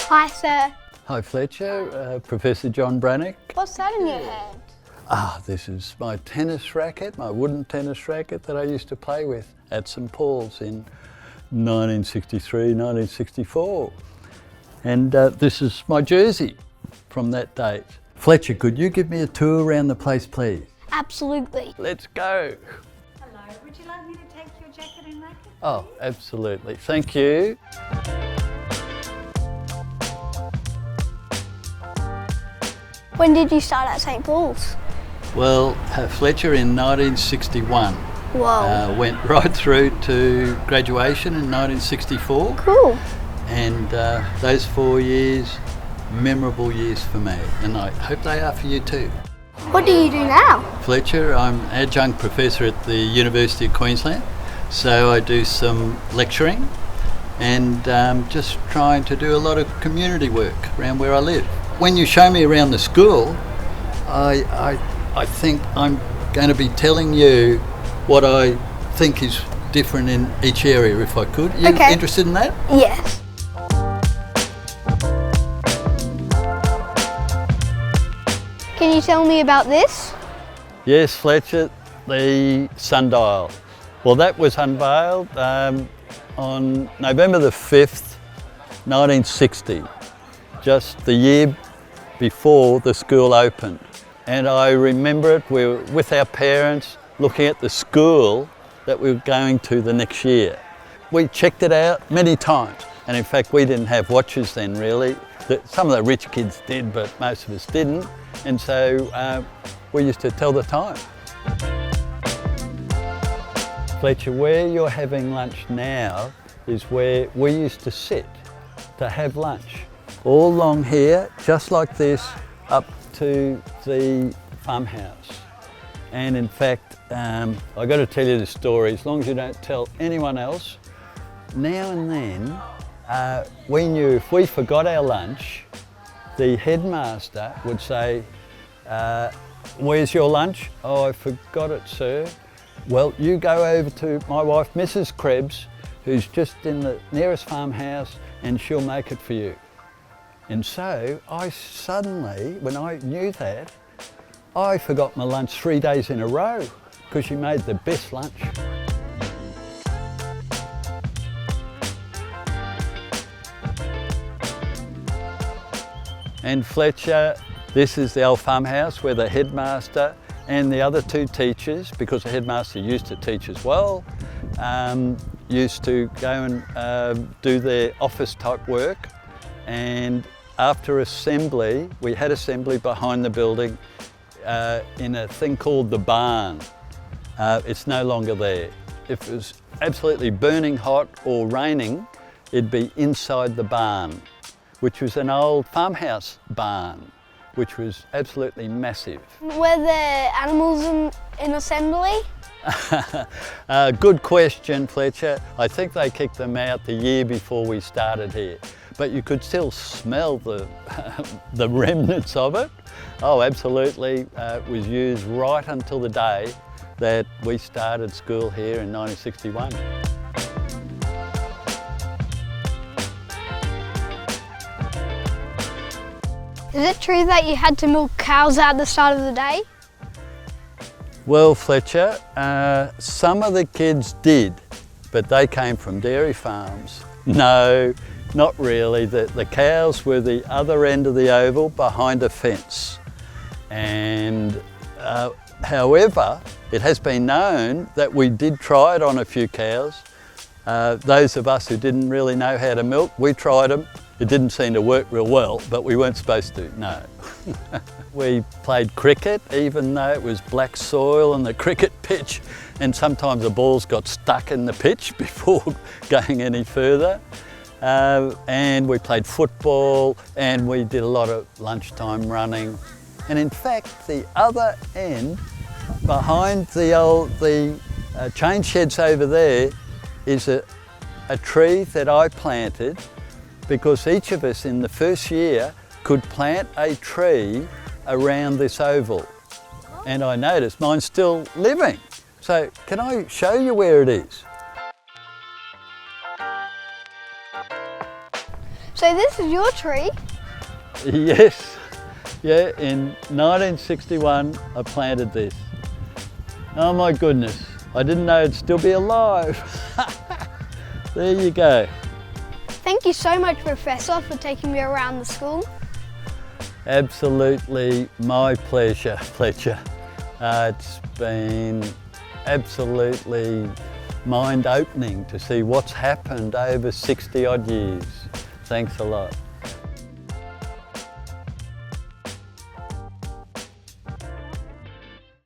Hi, sir. Hi Fletcher, Professor John Brannock. What's that in your hand? This is my tennis racket, my wooden tennis racket that I used to play with at St Paul's in 1963, 1964. And this is my jersey from that date. Fletcher, could you give me a tour around the place, please? Absolutely. Let's go. Hello, would you like me to take your jacket and racket? Oh, absolutely. Thank you. When did you start at St Paul's? Well, Fletcher in 1961. Whoa. Went right through to graduation in 1964. Cool. And those 4 years, memorable years for me, and I hope they are for you too. What do you do now? Fletcher, I'm adjunct professor at the University of Queensland, so I do some lecturing and just trying to do a lot of community work around where I live. When you show me around the school, I think I'm going to be telling you what I think is different in each area, if I could. You Okay. interested in that? Yes. Can you tell me about this? Yes, Fletcher, the sundial. Well, that was unveiled on November the 5th, 1960, just the year before the school opened. And I remember it, we were with our parents looking at the school that we were going to the next year. We checked it out many times, and in fact we didn't have watches then really. Some of the rich kids did, but most of us didn't, and so we used to tell the time. Fletcher, where you're having lunch now is where we used to sit to have lunch. All along here, just like this, up to the farmhouse. And in fact, I've got to tell you the story, as long as you don't tell anyone else. Now and then, we knew if we forgot our lunch, the headmaster would say, where's your lunch? Oh, I forgot it, sir. Well, you go over to my wife, Mrs. Krebs, who's just in the nearest farmhouse, and she'll make it for you. And so I suddenly, when I knew that, I forgot my lunch 3 days in a row because she made the best lunch. And Fletcher, this is the old farmhouse where the headmaster and the other two teachers, because the headmaster used to teach as well, used to go and do their office type work. And after assembly, we had assembly behind the building in a thing called the barn. It's no longer there. If it was absolutely burning hot or raining, it'd be inside the barn, which was an old farmhouse barn, which was absolutely massive. Were there animals in assembly? Good question, Fletcher. I think they kicked them out the year before we started here, but you could still smell the, the remnants of it. Oh, absolutely. It was used right until the day that we started school here in 1961. Is it true that you had to milk cows at the start of the day? Well, Fletcher, some of the kids did, but they came from dairy farms. No, not really. The cows were the other end of the oval behind a fence. And however, it has been known that we did try it on a few cows. Those of us who didn't really know how to milk, we tried them. It didn't seem to work real well, but we weren't supposed to, no. We played cricket, even though it was black soil on the cricket pitch, and sometimes the balls got stuck in the pitch before going any further. And we played football, and we did a lot of lunchtime running. And in fact, the other end, behind the change sheds over there, is a tree that I planted, because each of us in the first year could plant a tree around this oval. And I noticed mine's still living. So can I show you where it is? So this is your tree? Yes, yeah, in 1961 I planted this. Oh my goodness, I didn't know it'd still be alive. There you go. Thank you so much, Professor, for taking me around the school. Absolutely my pleasure, Fletcher. It's been absolutely mind-opening to see what's happened over 60 odd years. Thanks a lot.